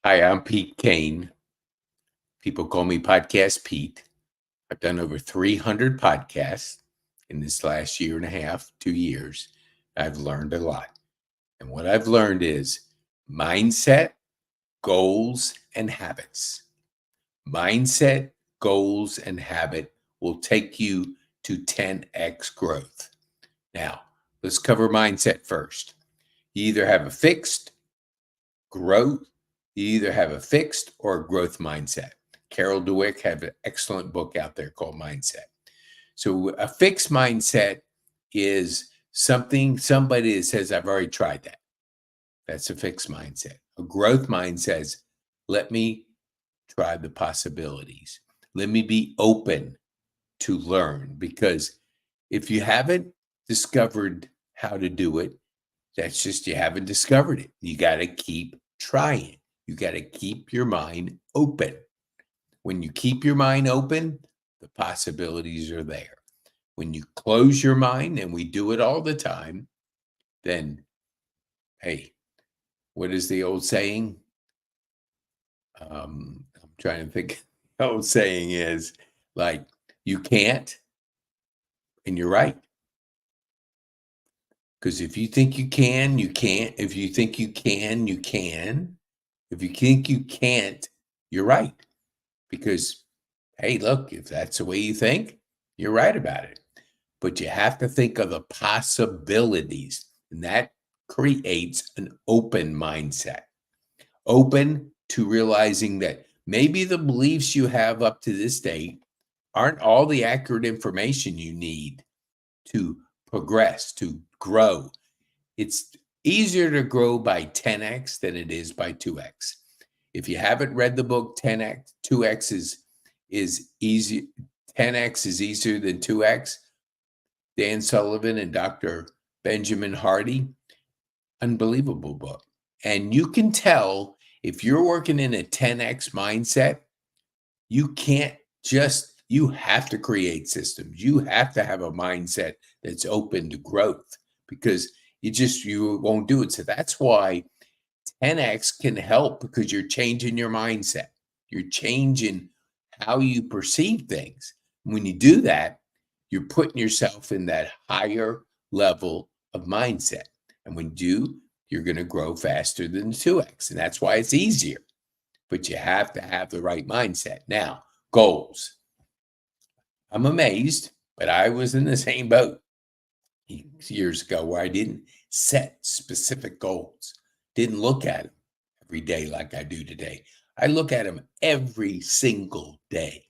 Hi, I'm Pete Kane. People call me Podcast Pete. I've done over 300 podcasts in this last year and a half, 2 years. I've learned a lot. And what I've learned is mindset, goals, and habits. Mindset, goals, and habit will take you to 10x growth. Now, let's cover mindset first. You either have a fixed growth, you either have a fixed or a growth mindset. Carol Dweck has an excellent book out there called Mindset. So a fixed mindset is somebody that says, I've already tried that. That's a fixed mindset. A growth mind says, let me try the possibilities. Let me be open to learn, because if you haven't discovered how to do it, that's just you haven't discovered it. You got to keep trying. You got to keep your mind open. When you keep your mind open, the possibilities are there. When you close your mind, and we do it all the time, then, hey, what is the old saying? I'm trying to think. The old saying is like, you can't, and you're right. Because if you think you can, you can't. If you think you can, you can. If you think you can't, you're right. Because, hey, look, if that's the way you think, you're right about it. But you have to think of the possibilities, and that creates an open mindset. Open to realizing that maybe the beliefs you have up to this date aren't all the accurate information you need to progress, to grow. It's easier to grow by 10x than it is by 2x. If you haven't read the book 10x, 2x is easy. 10x is easier than 2x. Dan Sullivan and Dr. Benjamin Hardy, unbelievable book. And you can tell if you're working in a 10x mindset, you have to create systems. You have to have a mindset that's open to growth, because you won't do it. So that's why 10x can help, because you're changing your mindset. You're changing how you perceive things. When you do that, you're putting yourself in that higher level of mindset. And when you do, you're going to grow faster than 2x. And that's why it's easier. But you have to have the right mindset. Now, goals. I'm amazed, but I was in the same boat years ago where I didn't set specific goals, didn't look at them every day like I do today. I look at them every single day,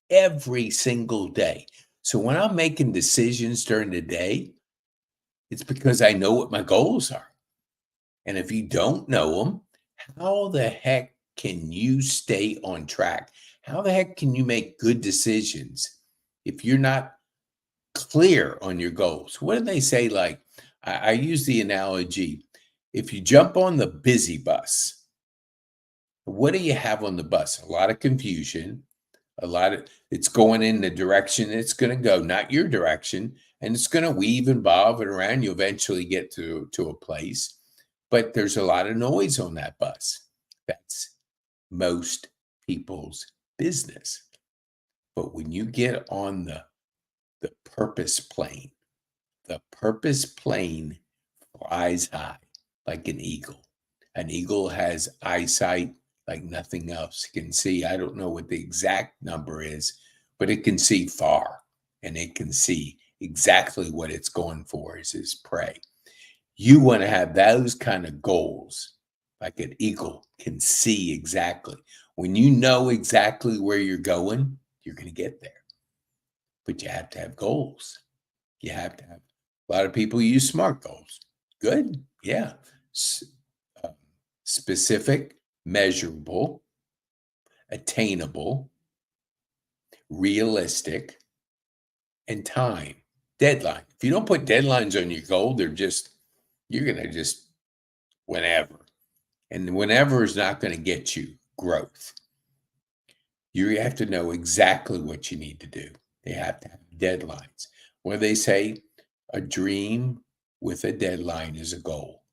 every single day. So when I'm making decisions during the day, it's because I know what my goals are. And if you don't know them, how the heck can you stay on track? How the heck can you make good decisions if you're not clear on your goals? What do they say? Like, I use the analogy, if you jump on the busy bus, what do you have on the bus? A lot of confusion, it's going in the direction it's going to go, not your direction. And it's going to weave and bob and around. You eventually get to a place, but there's a lot of noise on that bus. That's most people's business. But when you get on the purpose plane, the purpose plane flies high like an eagle. An eagle has eyesight like nothing else. It can see, I don't know what the exact number is, but it can see far, and it can see exactly what it's going for is its prey. You want to have those kind of goals, like an eagle can see exactly. When you know exactly where you're going, you're going to get there. But you have to have goals. You have to have, a lot of people use SMART goals. Good. Yeah. Uh, Specific, measurable, attainable, realistic, and time. Deadline. If you don't put deadlines on your goal, you're going to just whenever. And whenever is not going to get you growth. You have to know exactly what you need to do. They have to have deadlines. Where they say a dream with a deadline is a goal.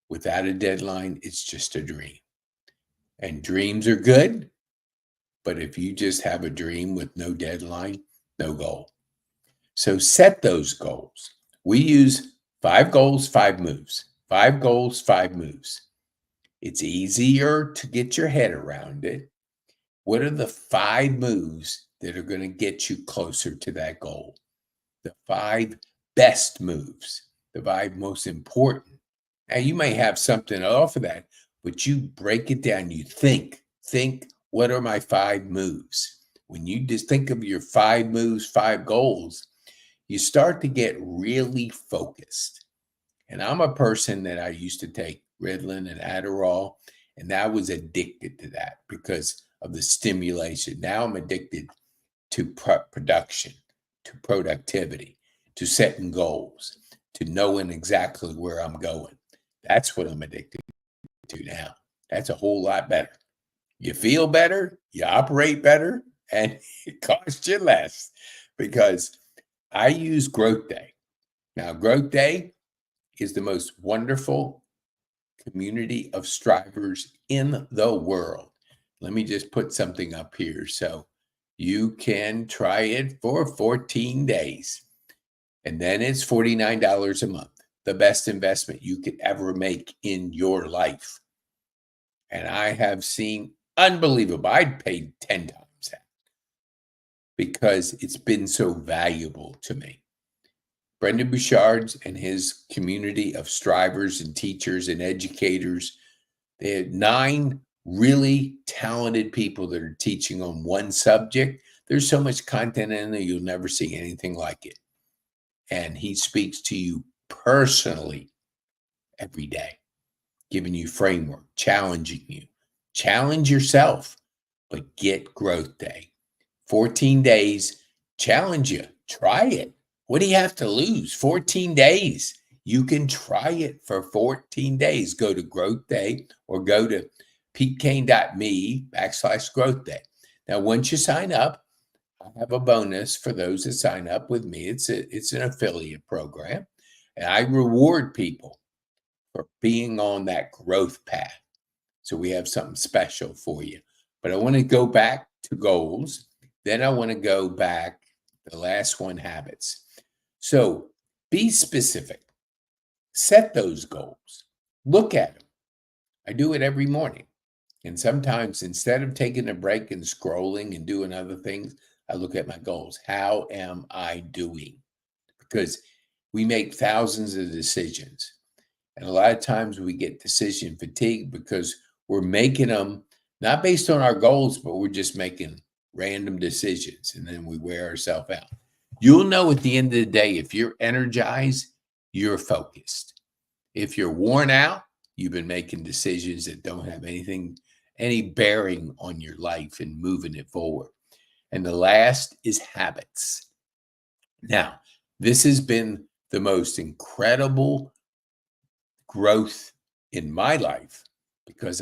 Without a deadline, it's just a dream. And dreams are good, but if you just have a dream with no deadline, no goal. So set those goals. We use 5 goals, 5 moves. 5 goals, 5 moves. It's easier to get your head around it. What are the 5 moves that are going to get you closer to that goal? The 5 best moves, the 5 most important. Now, you may have something off of that, but you break it down. You think, what are my 5 moves? When you just think of your 5 moves, 5 goals, you start to get really focused. And I'm a person that I used to take Ritalin and Adderall, and I was addicted to that because of the stimulation. Now I'm addicted to production, to productivity, to setting goals, to knowing exactly where I'm going. That's what I'm addicted to now. That's a whole lot better. You feel better, you operate better, and it costs you less because I use Growth Day. Now, Growth Day is the most wonderful community of strivers in the world. Let me just put something up here so you can try it for 14 days. And then it's $49 a month, the best investment you could ever make in your life. And I have seen unbelievable. I'd paid 10 times that because it's been so valuable to me. Brendon Burchard and his community of strivers and teachers and educators, they had 9 really talented people that are teaching on one subject. There's so much content in there, you'll never see anything like it. And he speaks to you personally every day, giving you framework, challenging you. Challenge yourself, but get Growth Day. 14 days, challenge you. Try it. What do you have to lose? 14 days. You can try it for 14 days. Go to Growth Day or go to PeteKane.me/Growth Day. Now, once you sign up, I have a bonus for those that sign up with me. It's an affiliate program, and I reward people for being on that growth path. So we have something special for you. But I want to go back to goals. Then I want to go back, the last one, habits. So be specific. Set those goals. Look at them. I do it every morning. And sometimes instead of taking a break and scrolling and doing other things, I look at my goals. How am I doing? Because we make thousands of decisions. And a lot of times we get decision fatigue because we're making them not based on our goals, but we're just making random decisions. And then we wear ourselves out. You'll know at the end of the day, if you're energized, you're focused. If you're worn out, you've been making decisions that don't have any bearing on your life and moving it forward. And the last is habits. Now, this has been the most incredible growth in my life because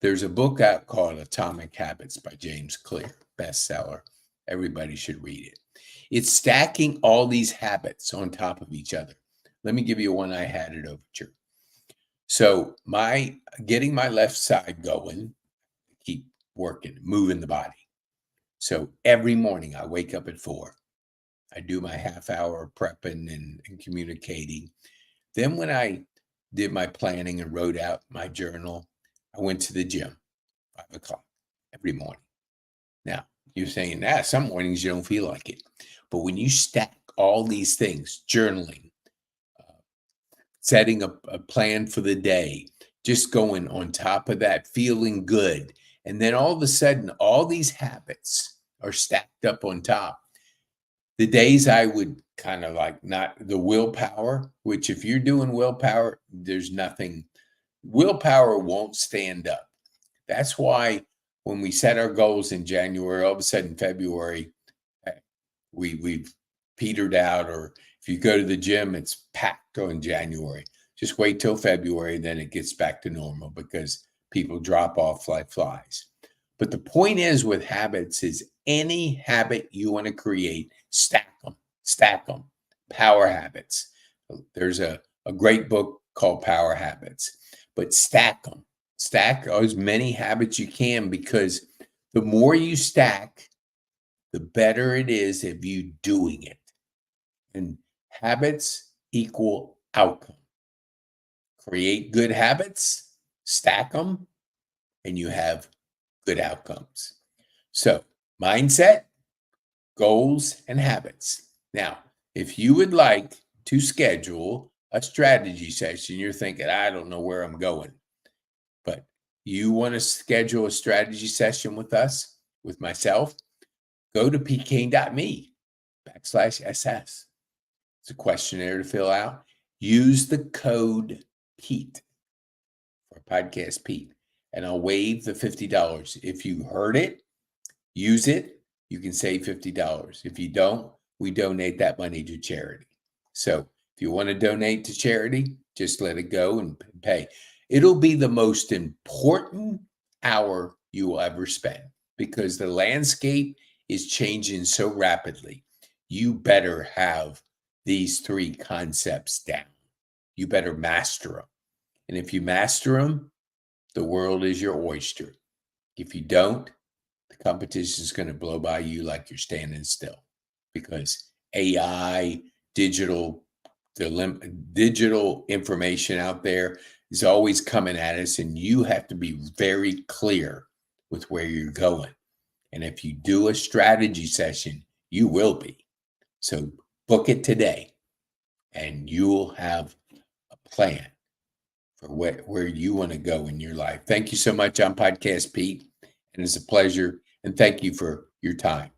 there's a book out called Atomic Habits by James Clear, bestseller. Everybody should read it. It's stacking all these habits on top of each other. Let me give you one I had at Overture. So getting my left side going, keep working, moving the body. So every morning I wake up at 4. I do my half-hour prepping and communicating. Then when I did my planning and wrote out my journal, I went to the gym, 5 o'clock every morning. Now, you're saying, some mornings you don't feel like it. But when you stack all these things, journaling, setting a plan for the day, just going on top of that, feeling good. And then all of a sudden, all these habits are stacked up on top. The days I would kind of like not the willpower, which if you're doing willpower, there's nothing. Willpower won't stand up. That's why when we set our goals in January, all of a sudden February, we've petered out. Or if you go to the gym, it's packed in January. Just wait till February, then it gets back to normal because people drop off like flies. But the point is with habits is any habit you want to create, stack them. Power habits. There's a great book called Power Habits, but stack Stack as many habits you can, because the more you stack, the better it is of you doing it. And habits equal outcome. Create good habits, stack them, and you have good outcomes. So, mindset, goals, and habits. Now, if you would like to schedule a strategy session, you're thinking, I don't know where I'm going, but you want to schedule a strategy session with us, with myself, go to pkane.me/SS. It's a questionnaire to fill out. Use the code Pete for podcast Pete, and I'll waive the $50. If you heard it, use it, you can save $50. If you don't, we donate that money to charity. So if you want to donate to charity, just let it go and pay. It'll be the most important hour you will ever spend, because the landscape is changing so rapidly. You better have these 3 concepts down. You better master them. And if you master them, the world is your oyster. If you don't, the competition is going to blow by you like you're standing still, because AI, digital information out there is always coming at us, and you have to be very clear with where you're going. And if you do a strategy session, you will be. So book it today, and you'll have a plan for where you want to go in your life. Thank you so much. I'm Podcast Pete, and it's a pleasure. And thank you for your time.